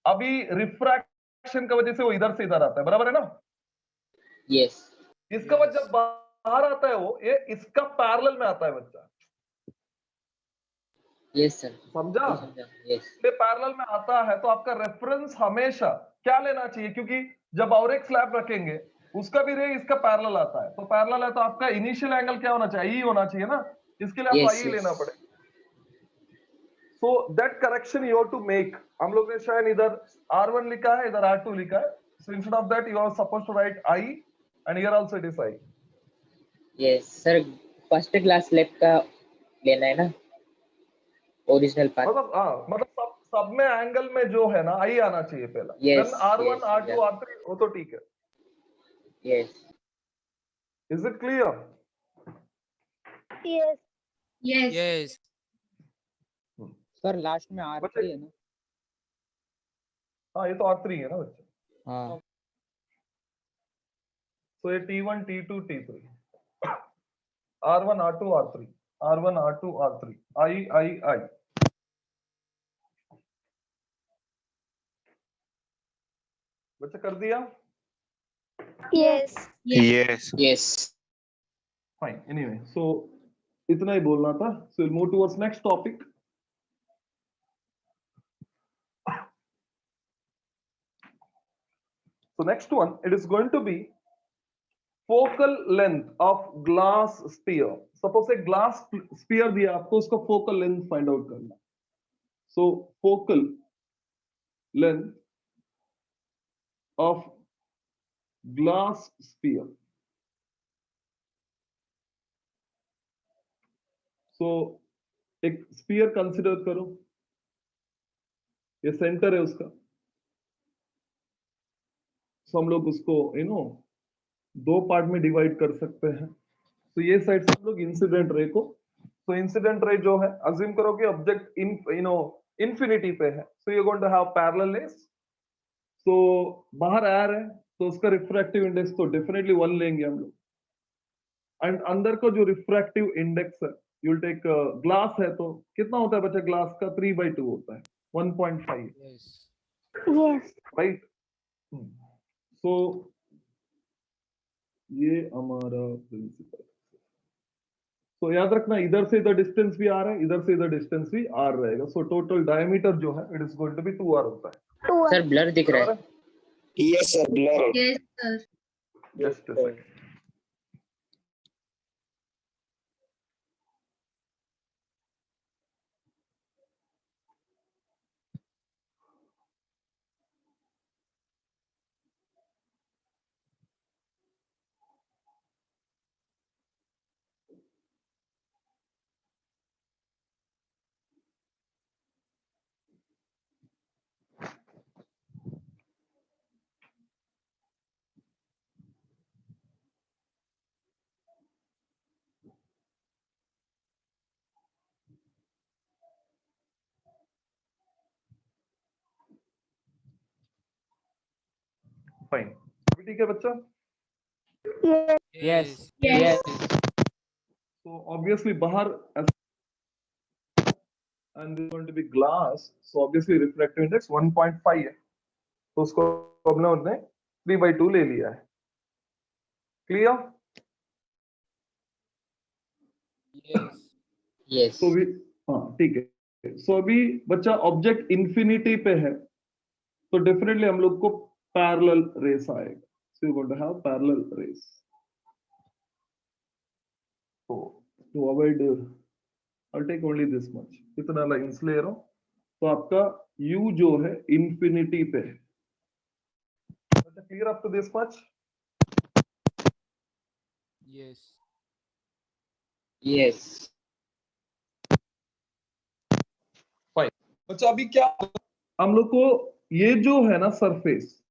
अभी रिफ्रैक्शन की वजह से वो इधर से इधर आता है, बराबर है ना? यस इसका बाद जब बाहर आता है वो, ये इसका पैरेलल में आता है बच्चा, यस सर समझा? यस ये पैरेलल में आता है तो आपका रेफरेंस हमेशा क्या लेना चाहिए, क्योंकि जब और एक स्लैब रखेंगे उसका भी रे इसका पैरेलल आता है, तो पैरेलल है तो आपका इनिशियल एंगल क्या होना चाहिए, ई होना चाहिए ना, इसके लिए आपको Yes, आई लेना yes. पड़ेगा। So that correction you have to make. हम लोग ने शायद इधर R1 लिखा है, इधर R2 लिखा है, so instead of that you are supposed to write I and here also it is I. Yes sir first class lab का लेना है ना ओरिजिनल पार्ट। मतलब सब में एंगल में जो है ना आई आना चाहिए पहला, Yes, then R1 yes, R2 yeah. R3 वो तो ठीक है। Yes is it clear? Yes. Yes. Yes. Sir last में R3 है ना? हाँ ये तो R3 है ना बच्चे। हाँ तो ये T1 T2 T3 R1 R2 R3 R1 R2 R3 I बच्चे कर दिया? Yes. Yes. Yes fine, anyway so इतना ही बोलना था। So will move towards next topic. So next one, it is going to be focal length of glass sphere. Suppose a glass sphere दिया आपको, उसका focal length find out करना। So focal length of glass sphere. So एक sphere consider करो, ये center है उसका। So हम लोग उसको दो पार्ट में डिवाइड कर सकते हैं। तो ये साइड से हम लोग इंसिडेंट रे को, तो इंसिडेंट रे जो है अज्यूम करो कि ऑब्जेक्ट इंफिनिटी पे है, so you going to have parallel rays. तो बाहर आ रहा है तो उसका रिफ्रैक्टिव इंडेक्स तो डेफिनेटली 1 लेंगे हम लोग, एंड अंदर को जो रिफ्रैक्टिव इंडेक्स है यू विल टेक, ग्लास है तो कितना होता है बच्चा, ग्लास का 3/2 होता है, 1.5, Yes. Yes. राइट? सो ये हमारा प्रिंसिपल। तो याद रखना इधर से इधर डिस्टेंस भी आ रहा है, इधर से इधर डिस्टेंस भी आर रहेगा, सो टोटल डायमीटर जो है it is going to be 2r होता है। Two. सर ब्लर दिख रहा है। Yes, sir. Blur. Yes, sir. Just a second. Fine, ठीक है बच्चा? Yes. Yes Yes. So obviously बाहर and this is going to be glass, so obviously refractive index 1.5 है, तो उसको हमने 3/2 ले लिया है। क्लियर? Yes. यस तो भी हाँ ठीक है। सो अभी बच्चा ऑब्जेक्ट इंफिनिटी पे है तो डेफिनेटली हम लोग को पैरेलल रेस आएगा, so you going to have parallel rays. तो to avoid I'll take only this much, इतना लाइंस ले रहा हूं, तो आपका u जो है इंफिनिटी पे है। Clear up to this much? Yes. Yes अच्छा अभी क्या हम लोग को ये जो है ना सरफेस,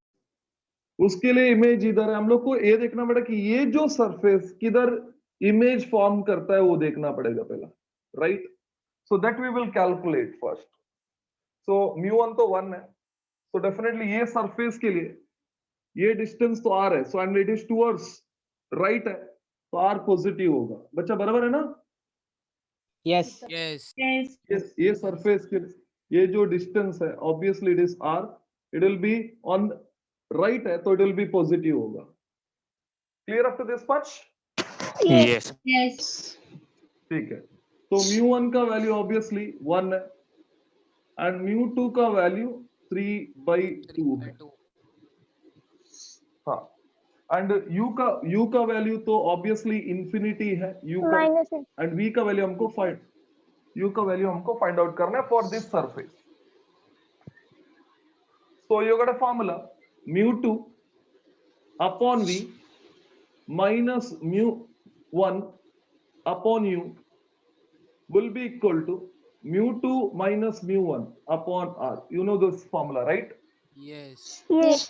उसके लिए इमेज इधर है, हम लोग को ये देखना पड़ेगा कि ये जो सरफेस किधर इमेज फॉर्म करता है वो देखना पड़ेगा पहला, right? So that we will calculate first. सो μ1 तो 1 है, तो डेफिनेटली ये सरफेस के लिए ये डिस्टेंस तो r है, so and it is towards right है, तो r पॉजिटिव होगा। बच्चा बराबर है ना? Yes Yes. Yes. ये सरफेस के लिए ये जो डिस्टेंस है obviously it is r, it will be on right है तो इट विल बी पॉजिटिव होगा. Clear up to this much? Yes. Yes. ठीक है. तो mu1 का वैल्यू ऑब्वियसली 1 है एंड mu2 का वैल्यू 3/2 है. 3/2. हाँ, एंड u का वैल्यू तो ऑब्वियसली इंफिनिटी है u का, Minus है. एंड v का वैल्यू हमको फाइंड आउट करना है for this surface. So you got a formula mu2 upon v minus mu1 upon u will be equal to mu2 minus mu1 upon r. You know this formula, right? Yes. Yes.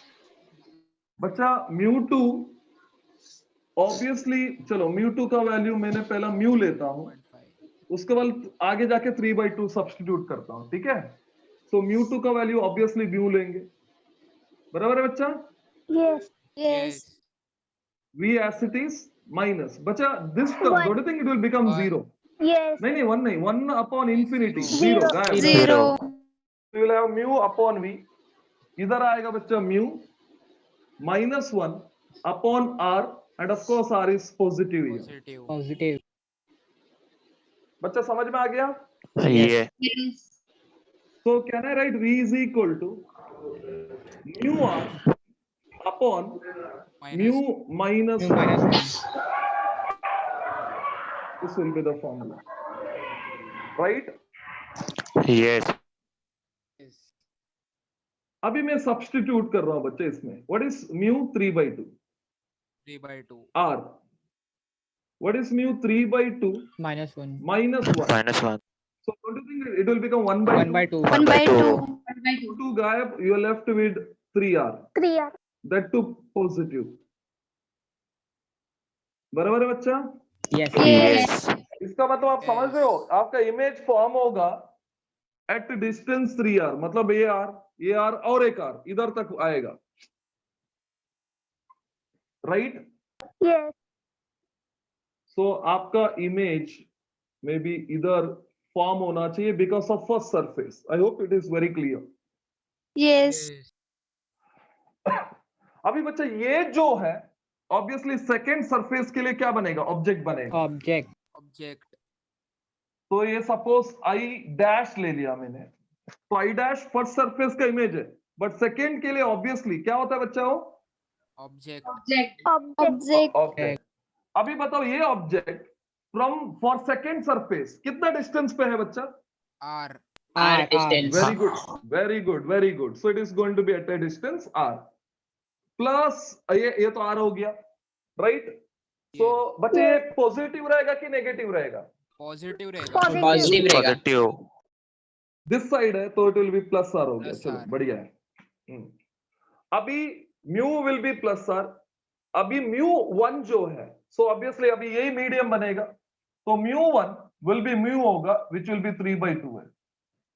बच्चा mu2 obviously, चलो mu2 का value मैंने पहला mu लेता हूं, 0.5. उसके बाद आगे जाके 3/2 सब्स्टिट्यूट करता हूं. ठीक है. सो mu2 का वैल्यू ऑब्वियसली mu लेंगे. बराबर है बच्चा? Yes. Yes. v as it is minus, बच्चा this term One. don't you think it will become One. 0? Yes. नहीं, 1 नहीं, 1 upon infinity, Zero. 0 गायब. Zero. So you will have mu upon v. इधर आएगा बच्चा mu minus 1 upon r, and of course r is positive here. Positive. Positive. बच्चा समझ में आ गया? Yeah. Yes. So can I write v is equal to mu r upon Minus. mu minus Mu 1? minus 1. This will be the formula, right? Yes. Yes. अभी मैं substitute कर रहा हूं बच्चे इसमें. What is mu 3/2? 3/2. r. What is mu 3/2 Minus 1. minus 1? -1. So don't you think it will become 1/2? 1/2. 1/2. 2 gayab, you are left with 3r. 3R. That too positive. बराबर है बच्चा? Yes. Yes. इसका मतलब आप समझ रहे हो, आपका इमेज फॉर्म होगा एट डिस्टेंस 3r, मतलब ये r और एक r इधर तक आएगा, राइट? Yes. सो आपका इमेज में भी इधर फॉर्म होना चाहिए because of first surface. I hope it is very clear. Yes. अभी बच्चा ये जो है ऑब्वियसली सेकेंड सरफेस के लिए क्या बनेगा? ऑब्जेक्ट बनेगा. Object. Object. तो ये सपोज आई डैश ले लिया मैंने, तो आई डैश फर्स्ट सरफेस का इमेज है, बट सेकेंड के लिए ऑब्वियसली क्या होता है बच्चा? वो Object. Object. ऑब्जेक्ट. अभी बताओ ये object from for second surface कितना डिस्टेंस पे है बच्चा? R. R distance. Very good, very good, very good. So it is going to be at a distance r plus ये तो r हो गया, राइट? सो बच्चे ये पॉजिटिव रहेगा कि नेगेटिव रहेगा? Positive रहेगा. Positive. Positive रहेगा. Positive. दिस साइड है तो it will B plus r हो गया. Plus चलो R. बढ़िया है. अभी mu will be plus r. अभी mu1 जो है, सो ऑब्वियसली अभी यही मीडियम बनेगा, तो mu1 विल बी mu होगा विच विल बी 3/2 है,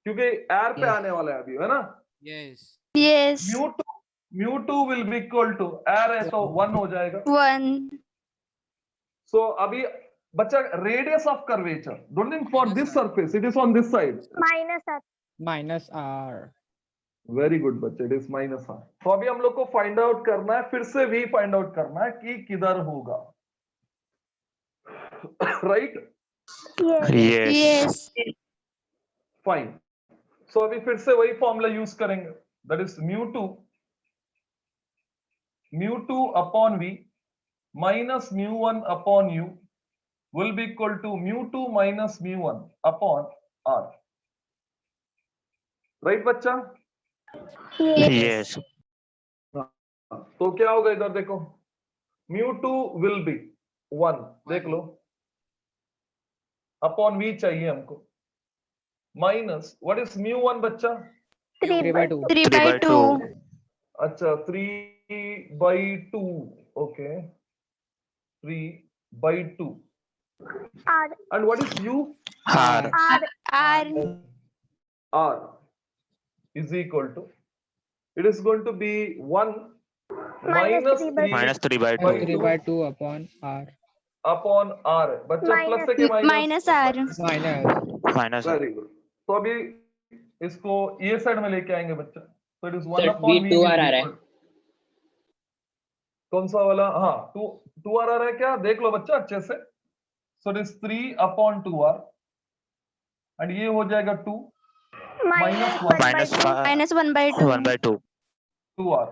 क्योंकि r पे Yes. आने वाला है अभी, है ना? Yes. Yes. mu2 will be equal to r है तो 1 हो जाएगा. 1. सो अभी बच्चा radius of curvature, don't think for this surface, it is on this side. Minus R. Minus R. Very good बच्चे, इट इज माइनस r. तो अभी हम लोग को फाइंड आउट करना है, फिर से v फाइंड आउट करना है कि किधर होगा, राइट? Yes. Yes. फाइन. सो अभी फिर से वही फॉर्मूला यूज करेंगे, that is mu2 upon v minus mu1 upon u will be equal to mu2 minus mu1 upon r. Right बच्चा? Yes. तो क्या होगा इधर देखो, mu2 will be 1, देख लो, अपॉन v चाहिए हमको, माइनस व्हाट इज mu1 बच्चा? 3/2. 3/2. अच्छा 3/2. Okay 3/2. R. And what is u? R. R is equal to, it is going to be 1 minus 3 -3/2. 3/2 upon R. upon r. बच्चा प्लस है कि minus? Minus. -1. Very good. तो अभी इसको ये साइड में लेके आएंगे बच्चा, So it is Sir, 1 upon V v 2 will R be आ रहा है। equal. कौन सा वाला? हाँ, 2 r आ रहा है क्या? देख लो बच्चा अच्छे से। So it is 3 upon 2r and ये हो जाएगा 2 minus 1 minus minus 1 by 2. 1 by 2. 2r.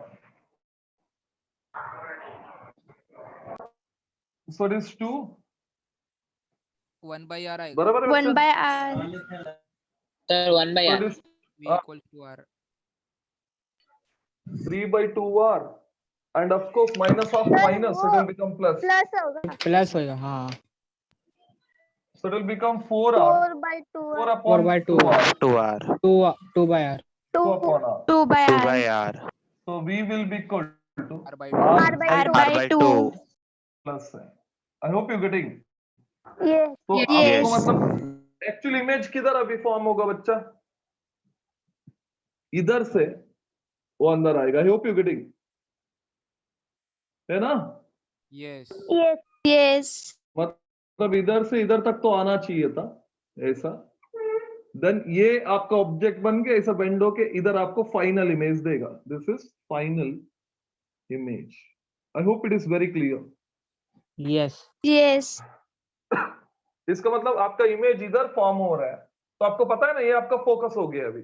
So it is 2 1 by R आएगा। बराबर है 1 बच्चा? by r. Sir 1 by So R. it is V equals to R. 3 by 2r and of course minus of Sir, minus it वो will become plus. plus होगा. Plus होएगा हाँ So it will become 4r 4 by 2 4 r. upon 4 by 2 2r 2r. 2 by R 2 2 upon r. 2 by 2 r. by r. So v will be equal to R by r r by R 2. by 2. plus है. I hope you getting. Yes. तो Yes. आपको मतलब actual image किधर अभी form होगा बच्चा? इधर से वो अंदर आएगा। आई होप यू गेटिंग, है ना? Yes. Yes. Yes. मतलब इधर से इधर तक तो आना चाहिए था ऐसा। देन ये आपका ऑब्जेक्ट बन के ऐसा बेंड होके इधर आपको फाइनल इमेज देगा। This is final image. I hope it is very clear. Yes Yes. इसका मतलब आपका इमेज इधर फॉर्म हो रहा है, तो आपको पता है ना ये आपका फोकस हो गया अभी,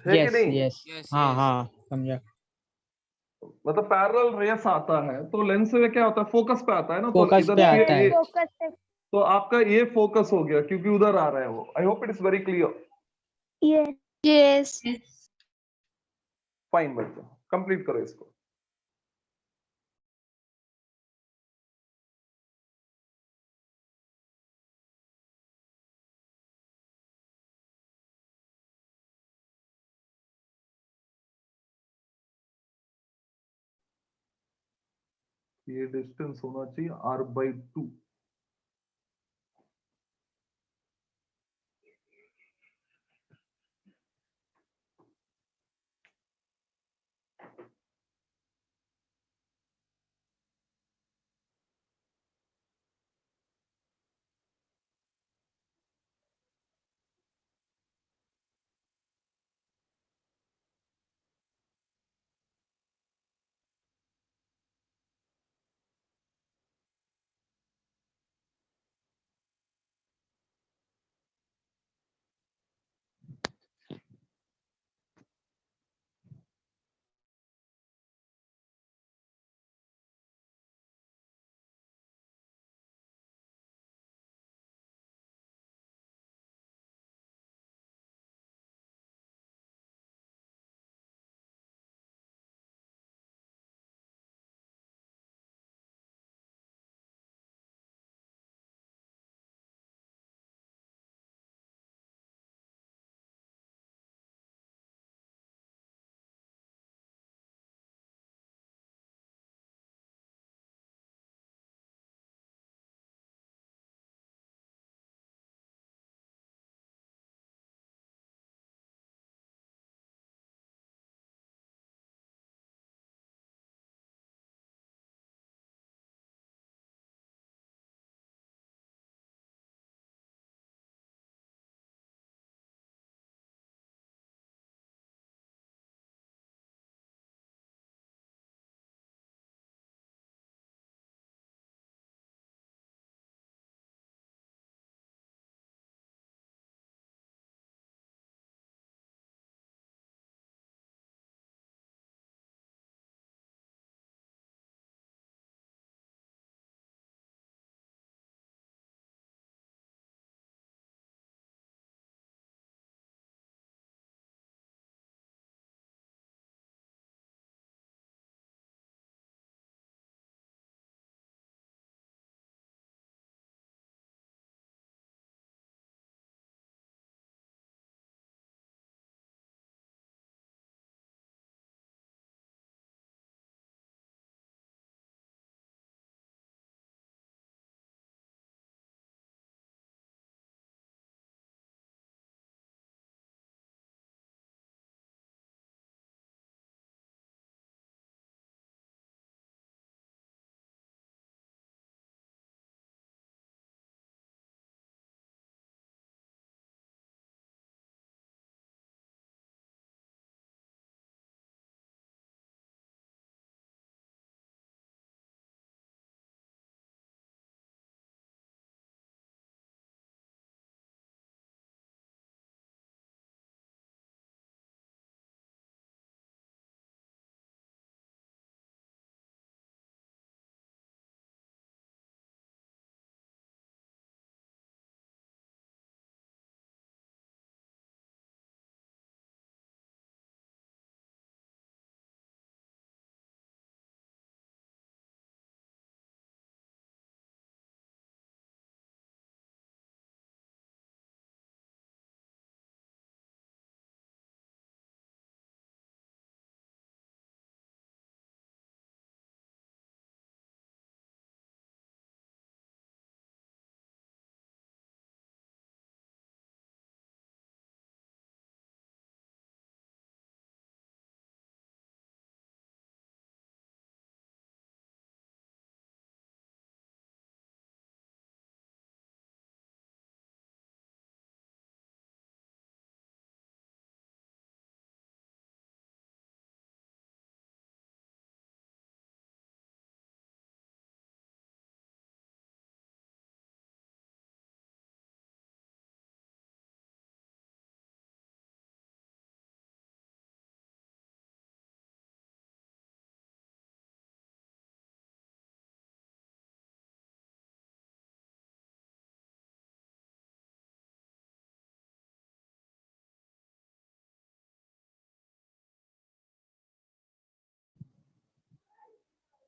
है कि यस नहीं? यस Yes, हाँ yes. हाँ समझा मतलब पैरेलल रेस आता है तो लेंस में क्या होता है, फोकस पे आता है ना, तो फोकस इधर पे ये- आता है। ये- Focus पे. तो आपका ये फोकस हो गया क्योंकि उधर आ रहा है वो। I hope it is very clear. Yes. Yes. Fine बच्चा, कंप्लीट करो इसको। ये डिस्टेंस होना चाहिए r/2।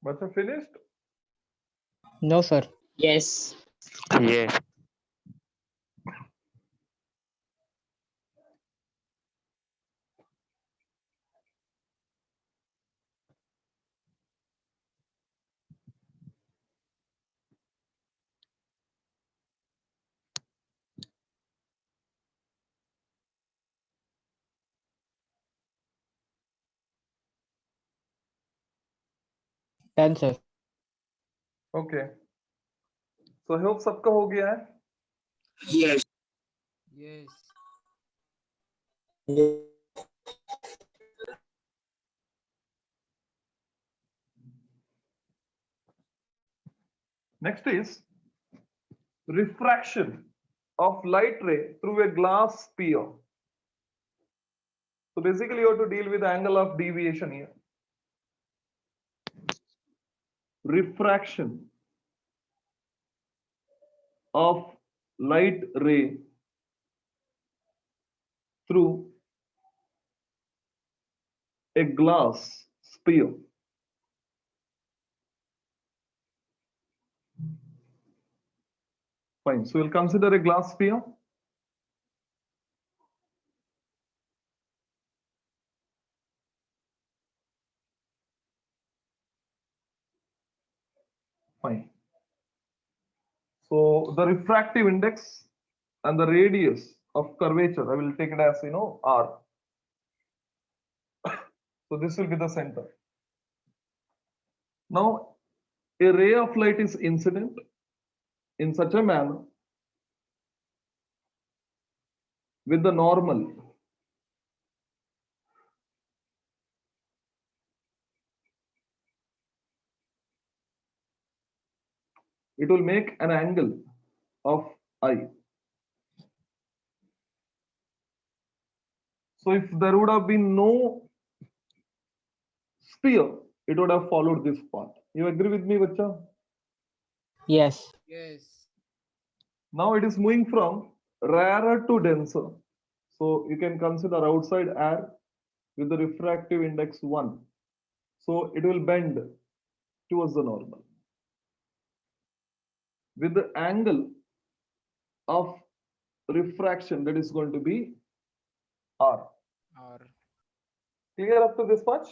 Bacha, finished? No, sir. Yes. Yes. Done, sir. Okay. So I hope सबका हो गया है. Yes. Next is refraction of light ray through a glass sphere. So basically you have to deal with the angle of deviation here. Refraction of light ray through a glass sphere. Fine. So we'll consider a glass sphere. Fine. So the refractive index and the radius of curvature, I will take it as R. So this will be the center. Now, a ray of light is incident in such a manner with the normal. It will make an angle of I. So if there would have been no sphere, it would have followed this path. You agree with me, bacha? Yes. Yes. Now it is moving from rarer to denser. So you can consider outside air with the refractive index 1. So it will bend towards the normal. With the angle of refraction, that is going to be R. Or Clear up to this much?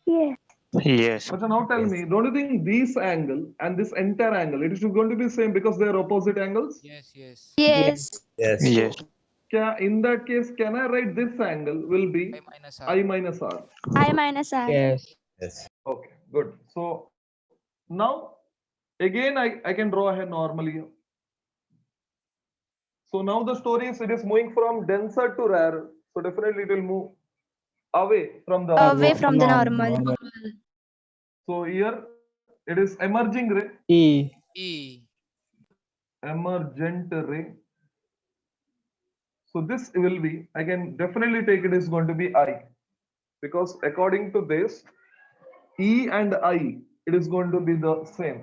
Yes. Yes. But now tell me, don't you think this angle and this entire angle, it is going to be same because they are opposite angles? yes, yes. Yes. Yes. In that case, can I write this angle will be I minus R. I minus R? I minus R. Yes. Okay, good. So now again I can draw a normal here. So now the story is it is moving from denser to rarer. So definitely it will move away from the Away from the normal. So here it is emerging ray, E. E. emergent ray. So this will be, I can definitely take it is going to be I, because according to this, E and I, it is going to be the same.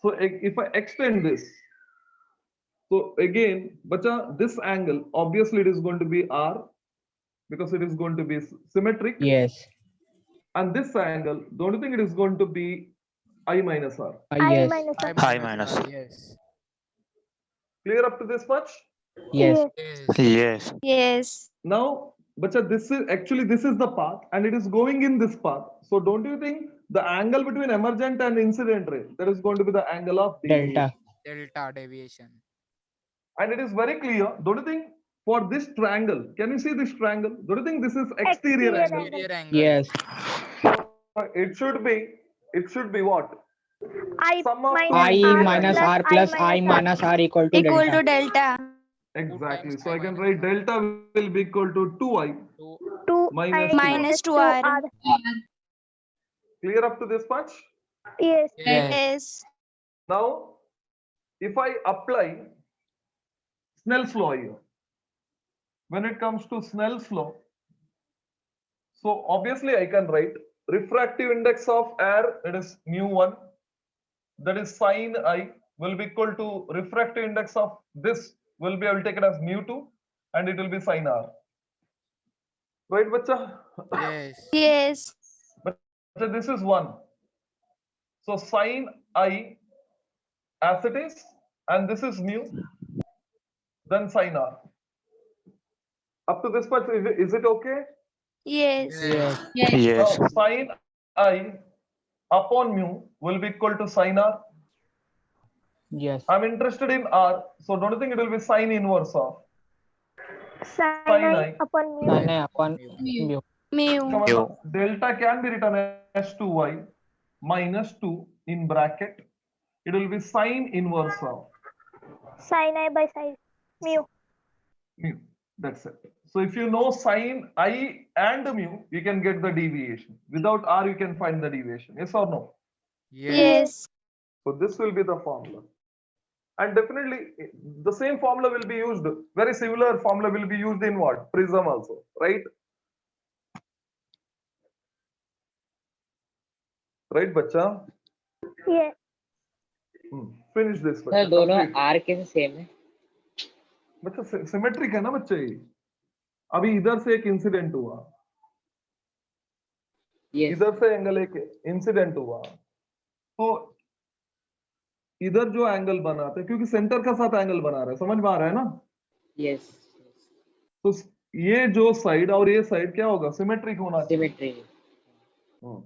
So if I extend this, so again, bacha, this angle, obviously it is going to be R, because it is going to be symmetric. Yes. And this angle, don't you think it is going to be I minus R? I Yes. minus R. I minus. R. Yes. Clear up to this much? Yes. Yes. Yes. Yes. Now, bacha, this is the path and it is going in this path. So don't you think the angle between emergent and incident ray, that is going to be the angle of deviation? Delta. Delta deviation. And it is very clear. Don't you think for this triangle, can you see this triangle? Don't you think this is exterior Exterior angle? Exterior angle. Yes. It should be what? I Sum of minus I R minus plus R plus I I minus minus R equal to equal delta. to delta. Exactly. times So I I can minus write R. delta will be equal to 2I 2. 2 minus I 2R. minus 2R. Clear up to this much? Yes. Yes. Yes. Now, if I apply Snell's law here, when it comes to Snell's law, so obviously I can write refractive index of air, it is mu1, that is sine I will be equal to refractive index of this will be, I will take it as mu2 and it will be sine R. Right, bacha? Yes. Yes. So this is 1. So sine I as it is, and this is mu, then sine R. Up to this part, is it okay? Yes. Yes. Yes. Yes. Now sine I upon mu will be equal to sine R. Yes. I'm interested in R, so don't you think it will be sine inverse of Sin Sin I I. upon mu. Sin I upon Mu. mu. Mu. Come on, Mu. now. Delta can be written as 2y minus 2 in bracket. It will be sine inverse of Sin I by sine mu. mu. That's it. So if you know sine I and mu, you can get the deviation. Without R, you can find the deviation. Yes or no? Yes. Yes. So this will be the formula. And definitely the same formula will be used. Very similar formula will be used in what? Prism also, right? Right, bacha? Yes. Finish this. Sir bacha. दोनों Complete. Are के same है. बच्चा symmetric है ना बच्चे. अभी इधर से एक इंसिडेंट हुआ, Yes. इधर से एंगल एक इंसिडेंट हुआ, तो इधर जो एंगल बनाते हैं, क्योंकि सेंटर का साथ एंगल बना रहा है, समझ में आ रहा है ना? Yes. तो ये जो साइड और ये साइड क्या होगा? सिमेट्रिक होना चाहिए. Symmetry. Hmm.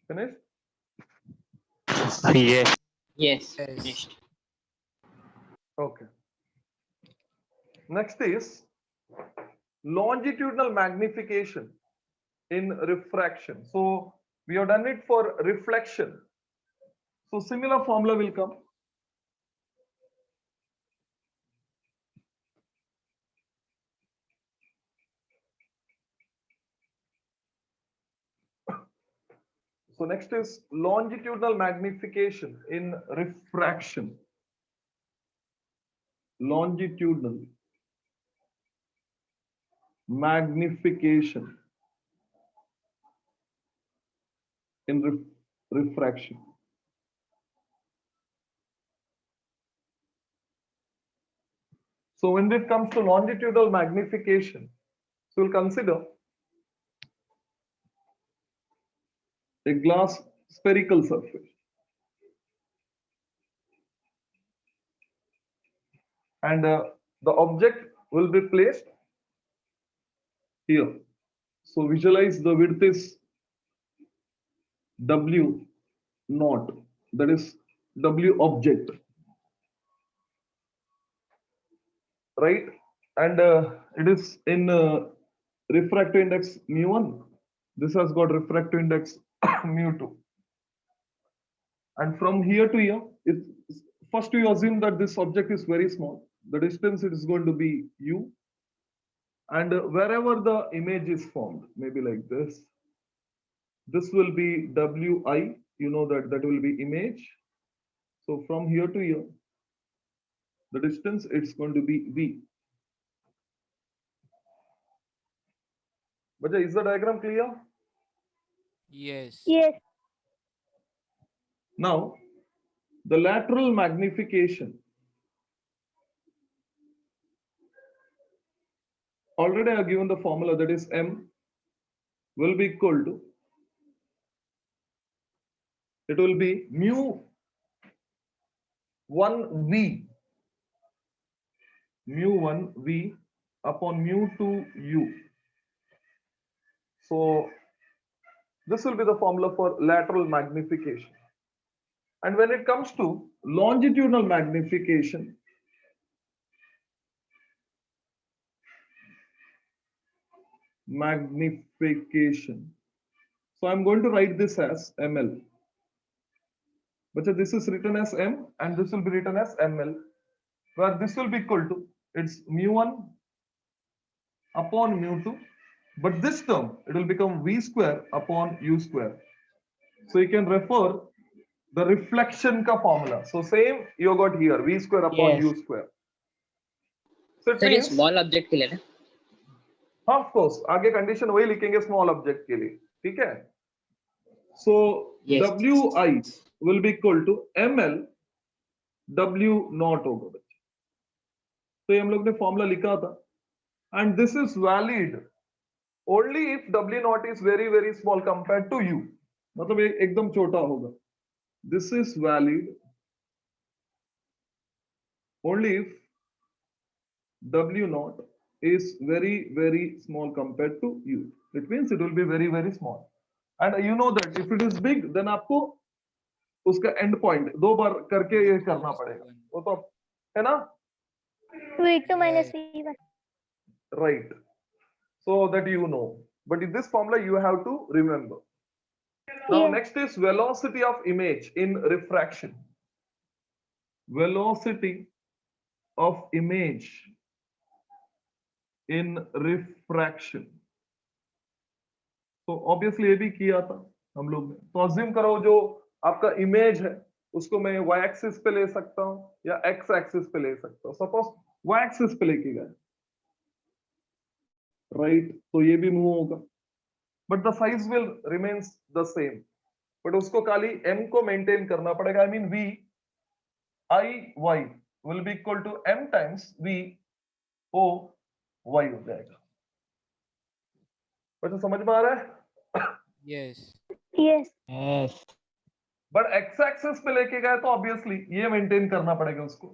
Finished? Yes. Yes. Yes. Finished. Okay. Next is longitudinal magnification in refraction. So We have done it for reflection. So similar formula will come. So next is longitudinal magnification in refraction. Longitudinal magnification in refraction. So when it comes to longitudinal magnification, so we'll consider a glass spherical surface. And the object will be placed here. So visualize the width is W naught, that is W object, right? And it is in refractive index mu1. This has got refractive index mu2. And from here to here, first you assume that this object is very small. The distance it is going to be u. And wherever the image is formed, maybe like this will be wi. You know that will be image. So from here to here, the distance it's going to be v. But is the diagram clear? Yes. Yes. Now, the lateral magnification. Already I have given the formula, that is m will be equal to, it will be mu 1v, mu 1v upon mu 2u. So this will be the formula for lateral magnification. And when it comes to longitudinal magnification, so I'm going to write this as ml. But this is written as m and this will be written as ml, where this will be equal to, it's mu1 upon mu2, but this term it will become v square upon u square. So you can refer the reflection ka formula. So same you got here, v square upon u square. So it sir ये means, small object के लिए ना? हाँ of course, आगे condition वही लिखेंगे small object के लिए, ठीक है? So Yes. wi will be equal to ml w naught होगा बच्चे. तो ये हम लोग ने फॉर्मूला लिखा था, and this is valid only if w naught is very very small compared to u. मतलब ये एकदम छोटा होगा. This is valid only if w naught is very very small compared to u. It means it will be very very small. And you know that if it is big, then आपको उसका end point दो बार करके ये करना पड़ेगा. वो तो है ना? V2 minus V1. Right. So that you know. But in this formula you have to remember. Now Yeah. next is velocity of image in refraction. Velocity of image in refraction. तो obviously ये भी किया था हम लोग ने. तो assume करो जो आपका image है उसको मैं y axis पे ले सकता हूँ या x axis पे ले सकता हूँ. Suppose y axis पे लेके गए, right? तो ये भी move होगा, but the size will remains the same. But उसको खाली m को maintain करना पड़ेगा. I mean v I y will be equal to m times v o y हो जाएगा. बच्चों समझ में आ रहा है? Yes. Yes. Yes. But x axis पे लेके गए तो ऑब्वियसली ये मेंटेन करना पड़ेगा उसको.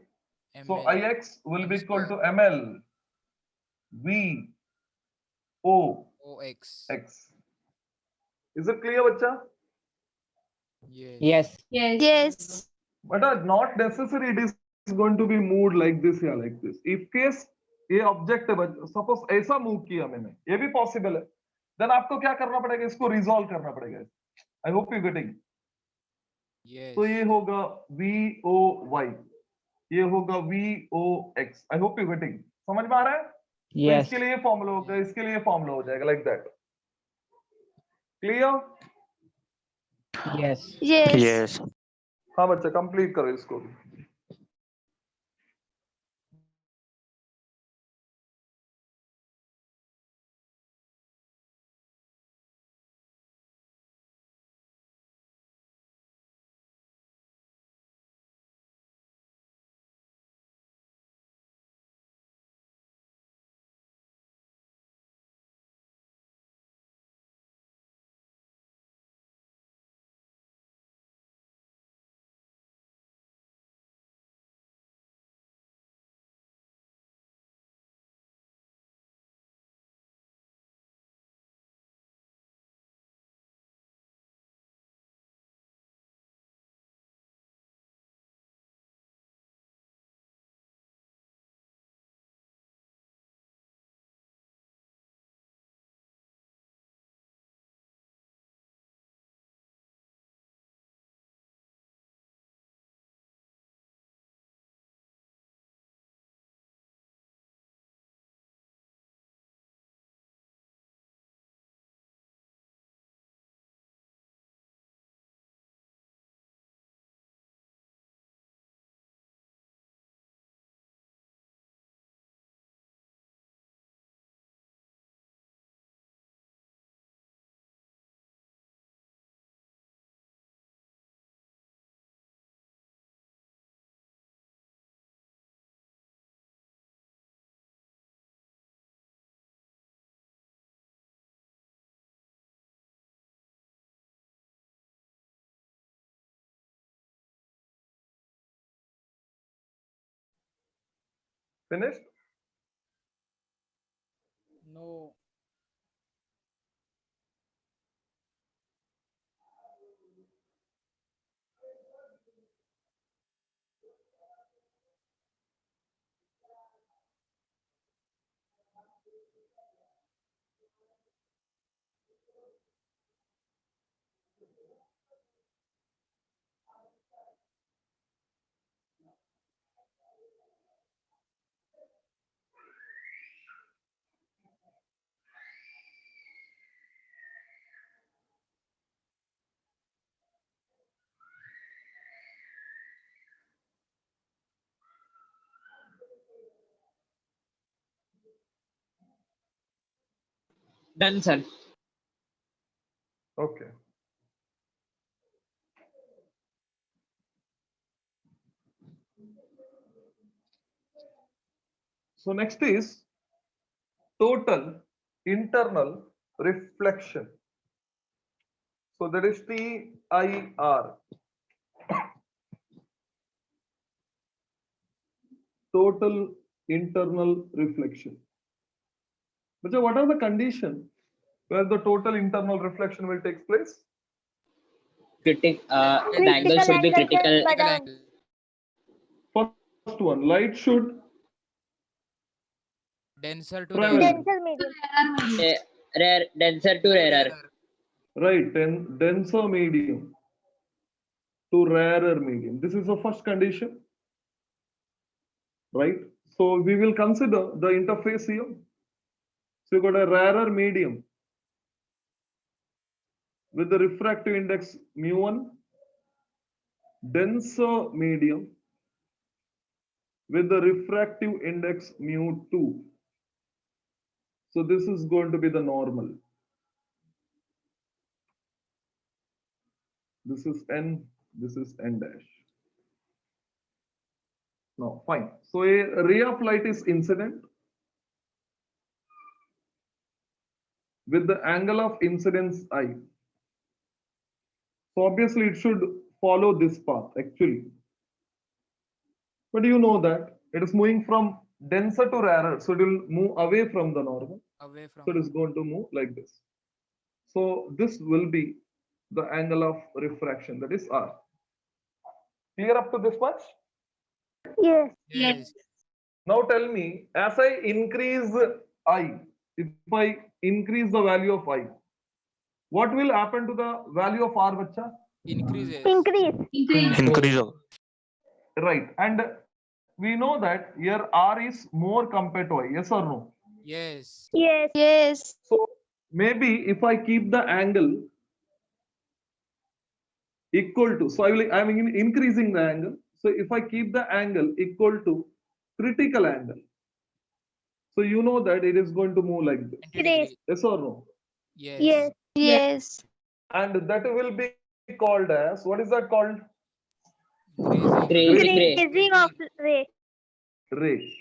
So ML. I X will be equal to M L V O OX. X. Is it clear बच्चा? Yes. Yes. Yes. But not necessary it is going to be moved like this या like this. If case ये object है, suppose ऐसा move किया मैंने, ये भी possible है, देन आपको क्या करना पड़ेगा, इसको रिजॉल्व करना पड़ेगा. I hope you're getting. Yes. तो ये होगा VOY, ये होगा VOX. I hope you're getting. समझ में आ रहा है? तो Yes. इसके लिए ये फॉर्मूला होगा, इसके लिए ये फॉर्मूला हो जाएगा like that. Clear? Yes. Yes. Yes. हाँ बच्चा कंप्लीट करो इसको. Finished? No. Done, sir. Okay. So next is total internal reflection. So that is TIR. Total internal reflection. But what are the conditions where the total internal reflection will take place? The angle Critical should be angle critical. plus Critical down. angle. First one, light should Denser to travel. rarer. Denser medium. Rare, denser to rarer. Right, and denser medium to rarer medium. This is the first condition. Right? So we will consider the interface here. So you got a rarer medium with the refractive index mu1, denser medium with the refractive index mu2. So this is going to be the normal. This is n, this is n dash. Now, fine. So a ray of light is incident with the angle of incidence I. So obviously it should follow this path actually. But you know that it is moving from denser to rarer. So it will move away from the normal. Away from. So it is going to move like this. So this will be the angle of refraction, that is R. Clear up to this much? Yes. Yes. Now tell me, as I increase I, if I increase the value of I, what will happen to the value of R, bacha? Increases. Increase. Increase of. Right. And we know that here R is more compared to I. Yes or no? Yes. Yes. Yes. So maybe if I keep the angle equal to, so I'm increasing the angle. So if I keep the angle equal to critical angle, so you know that it is going to move like this. 90 degrees. Yes or no? Yes. Yes. Yes. And that will be called as, what is that called? Grazing. Grazing ray. Increasing of ray. Ray.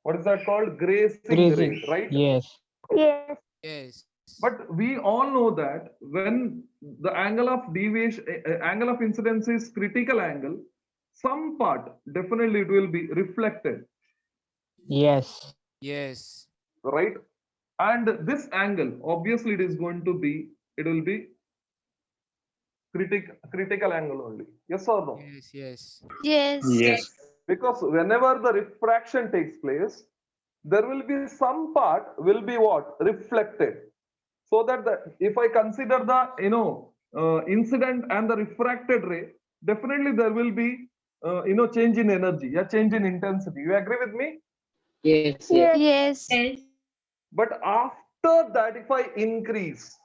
What is that called? Grazing Grazing. ray, right? Yes. Yes. Yes. But we all know that when the angle of deviation, angle of incidence is critical angle, some part definitely it will be reflected, Yes. Yes. right? And this angle, obviously, it is going to be, it will be critical angle only. Yes or no? Yes. Yes. Yes. Yes. Because whenever the refraction takes place, there will be some part will be what? Reflected. So that if I consider the incident and the refracted ray, definitely there will be change in energy, yeah, change in intensity. You agree with me? Yes. Yes. Yes. But after that, if I increase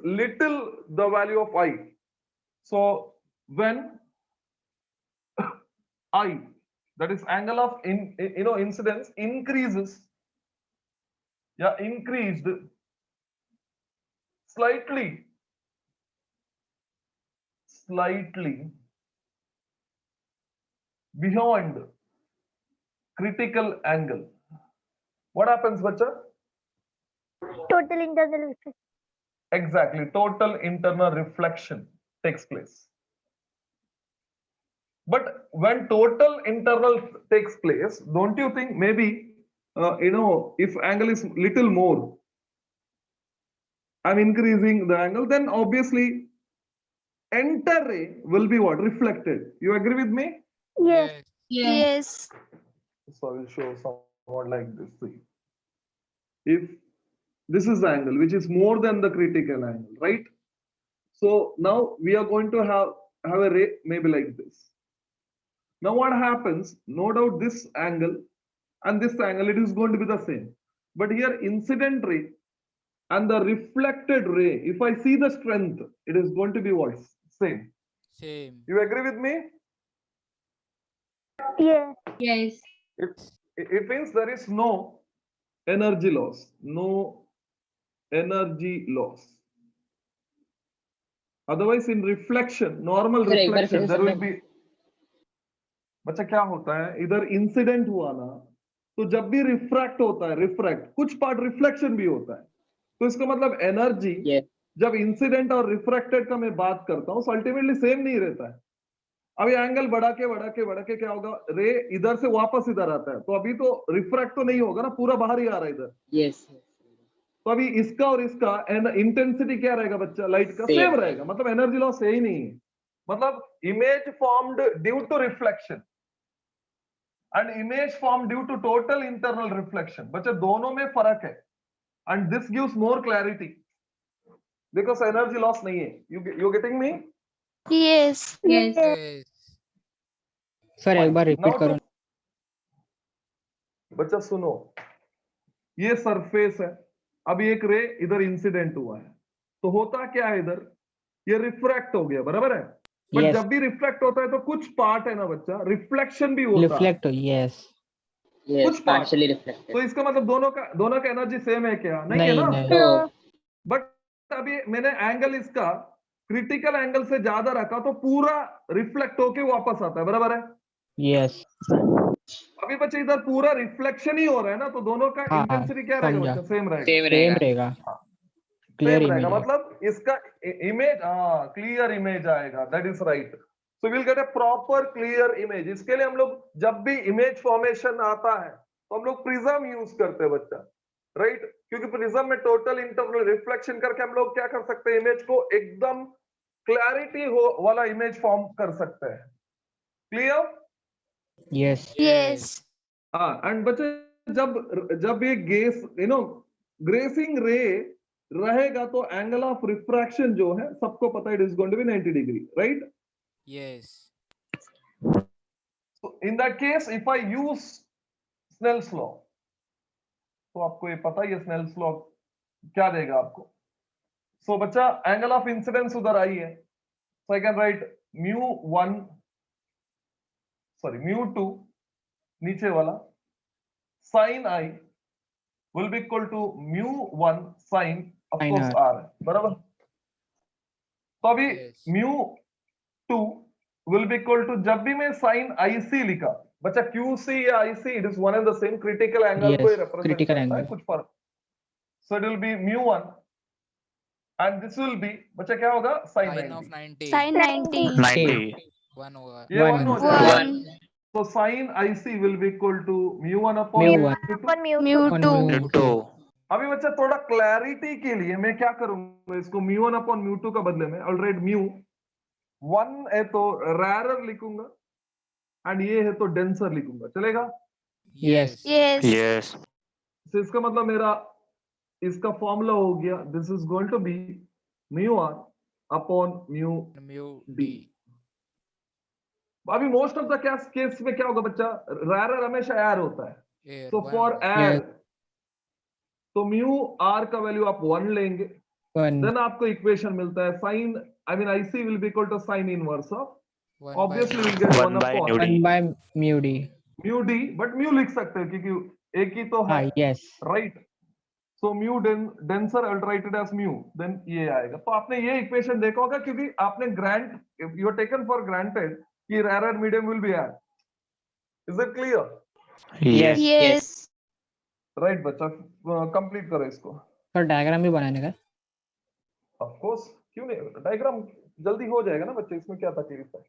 little the value of I, so when I, that is angle of incidence increases, yeah, increased slightly beyond critical angle, what happens, bacha? Total internal reflection. Exactly, total internal reflection takes place. But when total internal takes place, don't you think maybe if angle is little more, I'm increasing the angle, then obviously entire ray will be what? Reflected. You agree with me? Yes. Yes. So I will show somewhat like this. See, if this is the angle which is more than the critical angle, right? So now we are going to have a ray maybe like this. Now what happens? No doubt this angle and this angle, it is going to be the same. But here incident ray and the reflected ray, if I see the strength, it is going to be what? Same. Same. You agree with me? Yes. Yes. It means there is no energy loss. No energy loss. Otherwise, in reflection, normal Sir, एक बार reflection, फिर से there will समझाओ। be. बच्चा क्या होता है, इधर incident हुआ ना, तो जब भी रिफ्रैक्ट होता है, रिफ्रैक्ट कुछ पार्ट रिफ्लेक्शन भी होता है, तो इसका मतलब एनर्जी Yes. जब इंसिडेंट और रिफ्रैक्टेड का मैं बात करता हूँ, अल्टीमेटली सेम नहीं रहता है। अभी एंगल बढ़ा के क्या होगा, रे इधर से वापस इधर आता है, तो अभी तो रिफ्रैक्ट तो नहीं होगा ना, पूरा बाहर ही आ रहा है इधर। Yes. तो अभी इसका और इसका इंटेंसिटी क्या रहेगा बच्चा, लाइट का सेम रहेगा, मतलब एनर्जी लॉस है ही नहीं है। मतलब image formed due to reflection and image form due to total internal reflection, बच्चा दोनों में फर्क है। And this gives more clarity because energy loss नहीं है। You getting me? Yes. Yes. Yes. Sir एक बार रिपीट करो। बच्चा सुनो, ये सरफेस है, अभी एक रे इधर इंसिडेंट हुआ है, तो होता क्या है, इधर ये रिफ्रैक्ट हो गया, बराबर है। But Yes. जब भी रिफ्लेक्ट होता है तो कुछ पार्ट है ना बच्चा, रिफ्लेक्शन भी होता है, रिफ्लेक्ट यस। Yes. कुछ part. Partially reflected. तो इसका मतलब दोनों का एनर्जी सेम है क्या? नहीं है नहीं ना। नहीं। No. बट अभी मैंने एंगल इसका क्रिटिकल एंगल से ज्यादा रखा तो पूरा रिफ्लेक्ट होके वापस आता है, बराबर है। यस। अभी बच्चे इधर पूरा रिफ्लेक्शन ही हो रहा है ना, तो दोनों का हाँ, इंटेंसिटी क्या रहेगा समझा। बच्चा? सेम रहेगा। Same सेम रहेगा। रहेगा। हाँ। क्लियर सेम रहेगा, इमेज। मतलब इसका इमेज, क्लियर इमेज आएगा, that is right. So will get a proper clear image. इसके लिए हम लोग जब भी इमेज फॉर्मेशन आता है तो हम लोग प्रिज्म यूज करते हैं बच्चा, राइट? क्योंकि प्रिज्म में टोटल इंटरनल रिफ्लेक्शन करके हम लोग क्या कर सकते हैं, इमेज को एकदम क्लैरिटी हो वाला इमेज फॉर्म कर सकते हैं। क्लियर? यस। Yes. हाँ। एंड बच्चे जब ये गैस ग्रेसिंग रे रहेगा तो एंगल ऑफ रिफ्रैक्शन जो है सबको पता है, it is going to be 90 degree, right? Yes. So in that case, if I use Snell's law, तो आपको ये पता ही है Snell's law क्या देगा आपको। सो बच्चा एंगल ऑफ इंसिडेंस उधर आई है, so I can write mu1 mu2 नीचे वाला sin I will be equal to mu1 sin of Sin course R. R है, बराबर। तो अभी Yes. mu2 will be equal to, जब भी मैं sin IC लिखा बच्चा, QC या IC it is one and the same, critical angle को Yes, रिप्रेजेंट critical करता है, angle. कुछ फर्क। So it will B mu1 and this will be बच्चा क्या होगा, sin Sin of 90। 90. Sin 90. 90. 1 होगा. ये One. वन हो जाएगा, 1. तो sin IC will be equal to mu1 upon mu1 mu2। upon mu2. Mu upon 2. mu2. Mu2. अभी बच्चा थोड़ा क्लैरिटी के लिए मैं क्या करूंगा, इसको mu1 upon mu2 का बदले में ऑलराइट mu1 है तो rarer लिखूंगा एंड ये है तो डेंसर लिखूंगा, चलेगा? Yes. Yes. Yes. तो इसका मतलब मेरा इसका फॉर्मूला हो गया, this is going to be mu r upon mu Mu d। D. अभी मोस्ट ऑफ द केस में क्या होगा बच्चा, rarer हमेशा एयर होता है, Air. तो 1 फॉर होगा. Air Yes. तो mu r का वैल्यू आप 1 लेंगे, 1. देन आपको इक्वेशन मिलता है sine, I mean IC will be equal to sine inverse of, 1 by obviously will mu. Get 1 1 by upon nu d. 1 by mu d. mu d, but mu लिख सकते हो क्योंकि एक ही तो है, Yes. Right? So mu denser alterated as mu, then ये आएगा। तो आपने ये इक्वेशन देखा होगा क्योंकि आपने grant, you are taken for granted कि rarer medium will be air। Is it clear? Yes. Yes. Right बच्चा, कंप्लीट करो इसको। सर डायग्राम भी बनाने का? ऑफ कोर्स, क्यों नहीं, डायग्राम जल्दी हो जाएगा ना बच्चे, इसमें क्या तकलीफ है।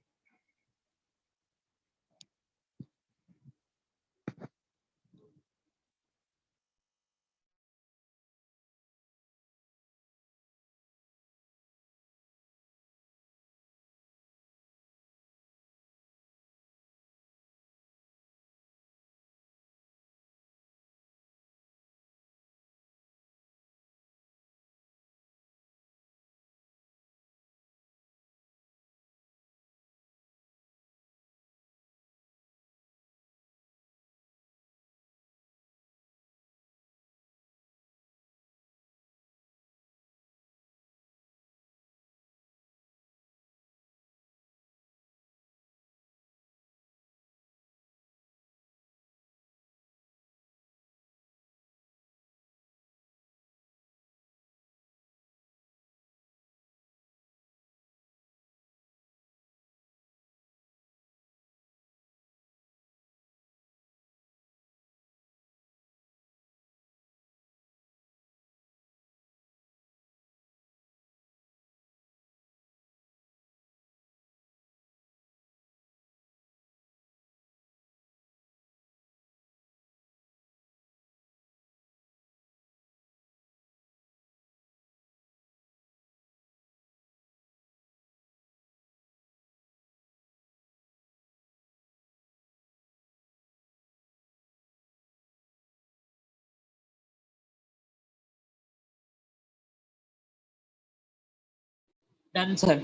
Done sir.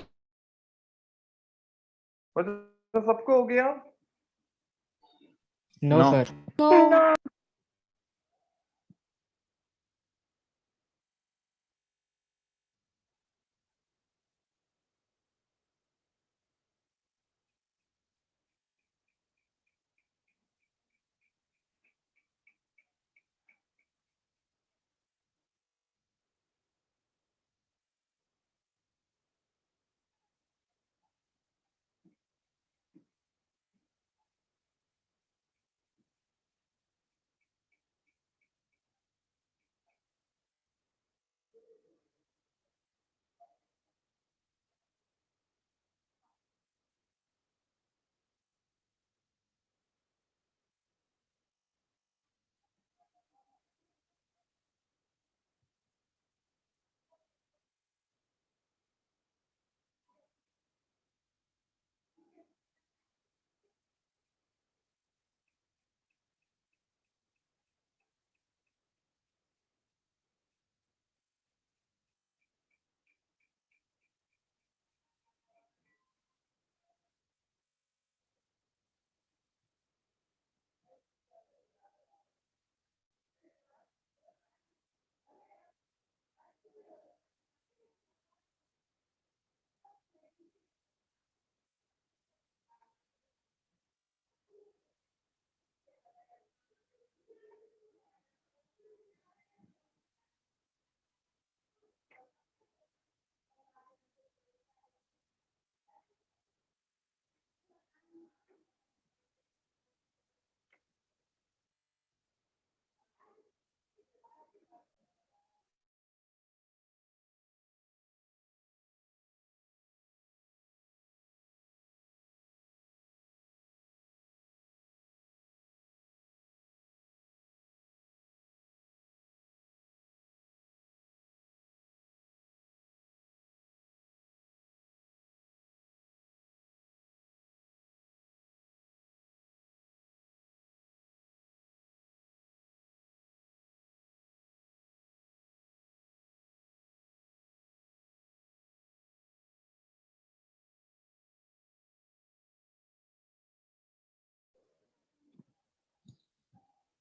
बच्चा सबको हो गया? No, No. sir. No.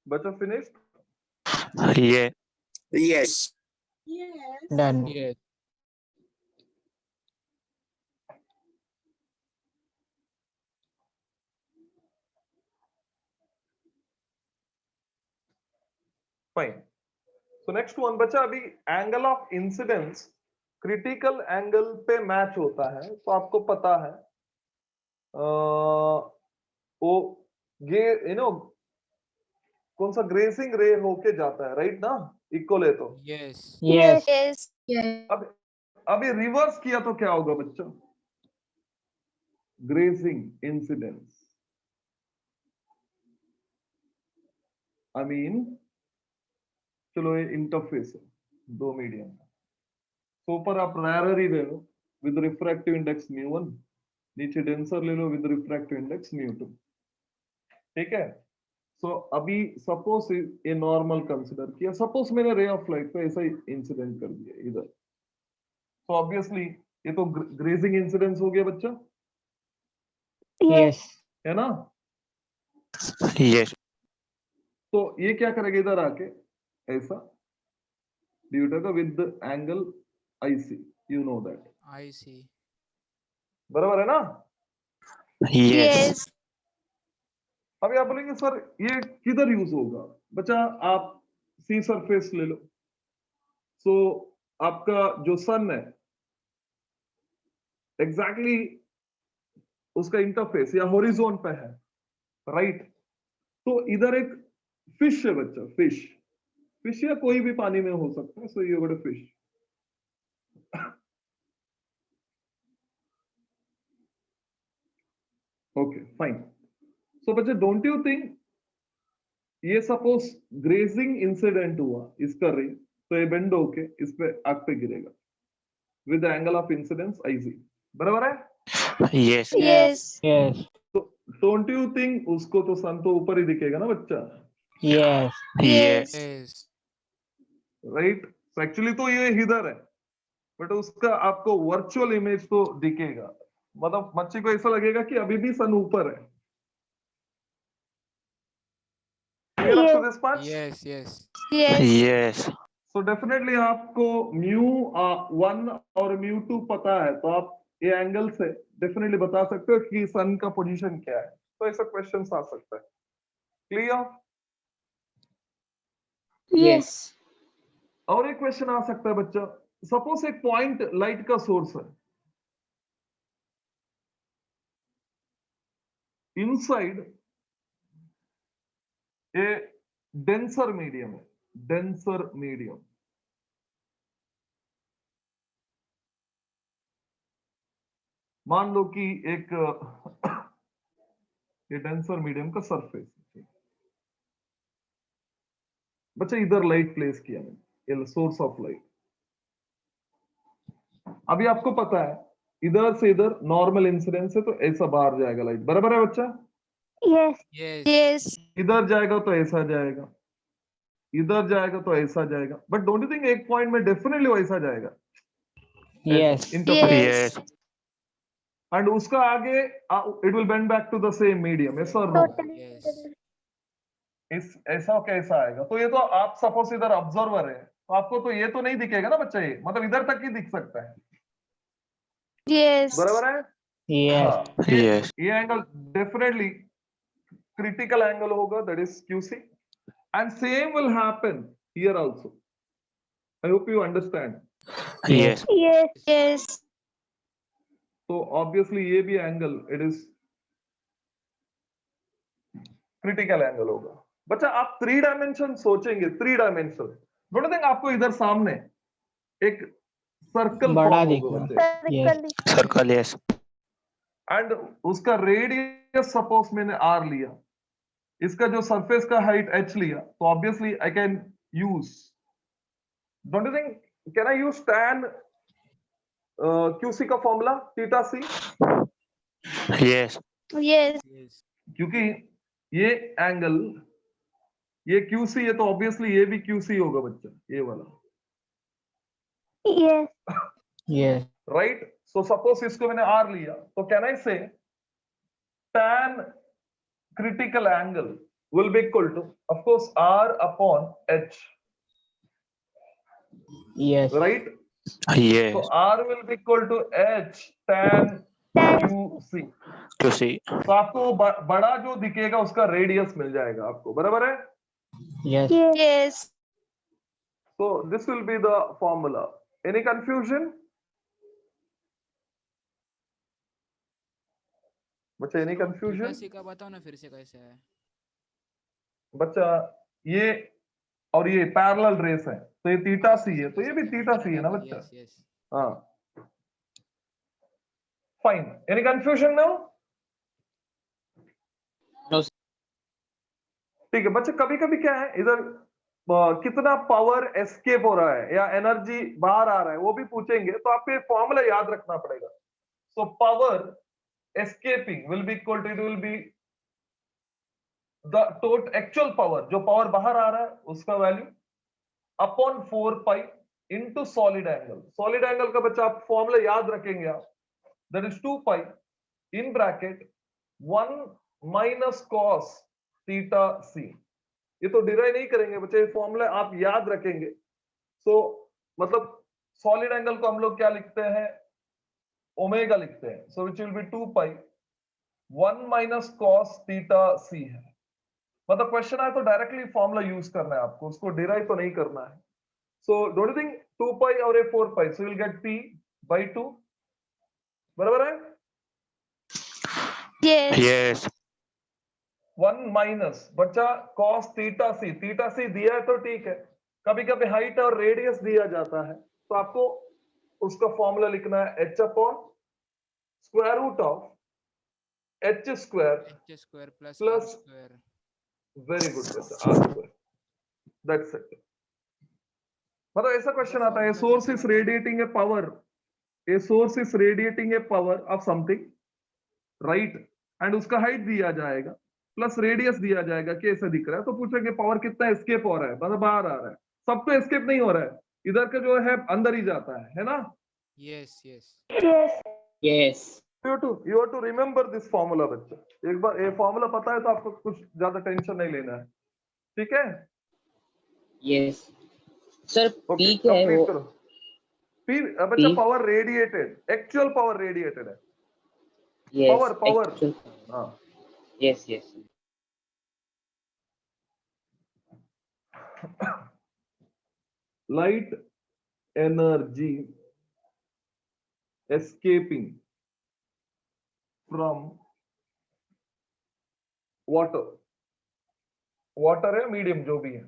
बच्चा finish? Yeah. Yes. Done. Yes. Fine. So next one बच्चा, अभी angle of incidence critical angle पे मैच होता है, तो आपको पता है वो कौन सा ग्रेसिंग रे होके जाता है, राइट ना? इक्वल है तो. Yes. Yes. Yes. अब अभी रिवर्स किया तो क्या होगा बच्चा? ग्रेसिंग इंसिडेंस, आई मीन चलो ये इंटरफेस है दो मीडियम का. तो ऊपर आप रैरर ही ले लो विद रिफ्रैक्टिव इंडेक्स μ1, नीचे डेंसर ले लो विद रिफ्रैक्टिव इंडेक्स μ2. ठीक है. सो अभी सपोज ये नॉर्मल कंसिडर किया, सपोज मैंने रे ऑफ लाइट पे ऐसा ही इंसिडेंट कर दिया इधर, तो ऑब्वियसली ये तो ग्रेजिंग इंसिडेंस हो गया बच्चा, Yes. है ना? Yes. तो ये क्या करेगा इधर आके ऐसा ड्यूटा का with angle IC, you know that, I see. बराबर है ना? Yes. अभी आप बोलेंगे सर ये किधर यूज होगा? बच्चा आप सी सरफेस ले लो. सो आपका जो सन है एग्जैक्टली उसका इंटरफेस या हॉरिजॉन पे है, राइट? तो इधर एक फिश है बच्चा, फिश या कोई भी पानी में हो सकता है. So you got a fish. Okay fine. So बच्चा डोंट यू थिंक ये सपोज ग्रेजिंग इंसिडेंट हुआ इसका रे, तो ये बेंड होके इस पे आग पे गिरेगा with angle of incidence IC, बराबर है? Yes. Yes. Yes. Don't you think उसको तो सन तो ऊपर ही दिखेगा ना बच्चा, Yes. Yes. Yes. राइट? तो एक्चुअली तो ये इधर है, बट उसका आपको वर्चुअल इमेज तो दिखेगा. मतलब मच्छी को ऐसा लगेगा कि अभी भी सन ऊपर है. Clear up to this much? Yes. Yes. Yes. Yes. So definitely आपको μ1 और μ2 पता है, तो आप ये एंगल से डेफिनेटली बता सकते हो कि सन का पोजीशन क्या है. तो ऐसा क्वेश्चन आ सकता है. क्लियर? Yes. और एक क्वेश्चन आ सकता है बच्चा, सपोज एक पॉइंट लाइट का सोर्स है, इनसाइड ए डेंसर मीडियम है, डेंसर मीडियम. मान लो कि एक ये डेंसर मीडियम का सरफेस है. बच्चा इधर लाइट प्लेस किया मैंने, सोर्स ऑफ लाइट. अभी आपको पता है इधर से इधर नॉर्मल इंसिडेंस है, तो ऐसा बाहर जाएगा लाइट, बराबर है बच्चा? Yes. Yes. Yes. इधर जाएगा तो ऐसा जाएगा, इधर जाएगा तो ऐसा जाएगा, बट डोंट यू थिंक एक पॉइंट में डेफिनेटली वैसा जाएगा? Yes. Yes. एंड उसका आगे it will bend back to the same medium. Yes और नो? Totally. Yes. इस ऐसा कैसा आएगा? तो ये तो आप सपोज इधर ऑब्जर्वर है, तो आपको तो ये तो नहीं दिखेगा ना बच्चा, ये मतलब इधर तक ही दिख सकता है, Yes. बराबर है? Yes. हाँ, Yes. ये एंगल डेफिनेटली क्रिटिकल एंगल होगा, that is QC, and same will happen here also. I hope you understand. Yes. Yes. Yes. तो ऑब्वियसली ये भी angle it is critical angle होगा. बच्चा आप 3 डायमेंशन सोचेंगे, 3 डायमेंशन, डोंट थिंक आपको इधर सामने एक सर्कल बड़ा फॉर्म दिख होगा रहा बच्चे, Yes. Circle. Yes. एंड उसका रेडियस सपोज मैंने R लिया, इसका जो सरफेस का हाइट H लिया, तो obviously I can use, don't you think, can I use tan QC का formula theta C? Yes. Yes. Yes. क्योंकि ये एंगल ये QC है, तो ऑब्वियसली ये भी QC होगा बच्चा, ये वाला, Yes. Yes. Right? So suppose इसको मैंने R लिया, तो कैन आई से tan critical angle will be equal to, of course, R upon H, Yes. right? Yes. So R will be equal to H tan Tan QC. QC. तो आपको बड़ा जो दिखेगा उसका रेडियस मिल जाएगा आपको, बराबर है? Yes. yes, Yes. So this will be the formula. Any confusion? बच्चा any थीटा confusion? सी का बताओ ना फिर से कैसे है. बच्चा ये और ये पैरेलल रेस है, तो ये थीटा सी है, तो ये भी थीटा सी है ना बच्चा? Yes, yes. हाँ. Fine. Any confusion now? No, sir. ठीक है बच्चे, कभी कभी क्या है इधर कितना पावर एस्केप हो रहा है या एनर्जी बाहर आ रहा है वो भी पूछेंगे, तो आपको ये फॉर्मूला याद रखना पड़ेगा. So power escaping will be equal to, it will be the total actual power, जो पावर बाहर आ रहा है उसका value upon 4 pi into solid angle. Solid angle का बच्चा आप फॉर्मूला याद रखेंगे आप, that is 2 pi in bracket 1 minus cos theta C. ये तो डिराइव नहीं करेंगे बच्चे, फॉर्मूला आप याद रखेंगे. सो मतलब सॉलिड एंगल को हम लोग क्या लिखते हैं, ओमेगा लिखते हैं. So which will be 2 pi 1 minus cos theta C है. मतलब क्वेश्चन आए तो डायरेक्टली फॉर्मूला यूज करना है आपको, उसको डिराइव तो नहीं करना है. So don't you think 2 pi और ये 4 pi, so will get p by 2, बराबर है? Yes. Yes. 1 माइनस बच्चा cos theta C, theta C दिया है तो ठीक है, कभी कभी हाइट और रेडियस दिया जाता है, तो आपको उसका फॉर्मूला लिखना है h upon square root of h square H square plus R Plus- square. Very good बच्चा, r स्क्वायर. That's it. मतलब ऐसा क्वेश्चन आता है, source is radiating a power, a source is radiating a power of something, right, and उसका height दिया जाएगा plus radius दिया जाएगा कि ऐसा दिख रहा है, तो पूछेंगे पावर कितना एस्केप हो रहा है, मतलब बाहर आ रहा है. सब तो एस्केप नहीं हो रहा है, इधर का जो है अंदर ही जाता है ना? Yes, yes. yes, Yes. You have to remember this formula बच्चा. एक बार ये फॉर्मूला पता है तो आपको कुछ ज्यादा टेंशन नहीं लेना है, ठीक है? Yes. Sir, ओके, P क्या है कंप्लीट वो? करो. फिर बच्चा P? Power radiated, actual power radiated है. Yes. Power. actual power. हाँ. Yes, yes. Light energy escaping from water है मीडियम जो भी है,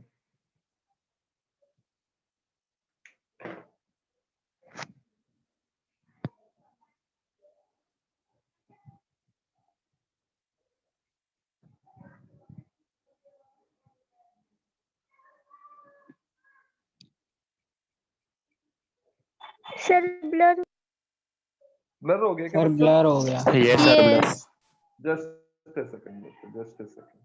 sir, blur, ब्लर हो गया क्या सर बच्चा? ब्लर हो गया. Yes, sir. Yes. Just a second, just a second.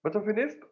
बच्चा फिनिश्ड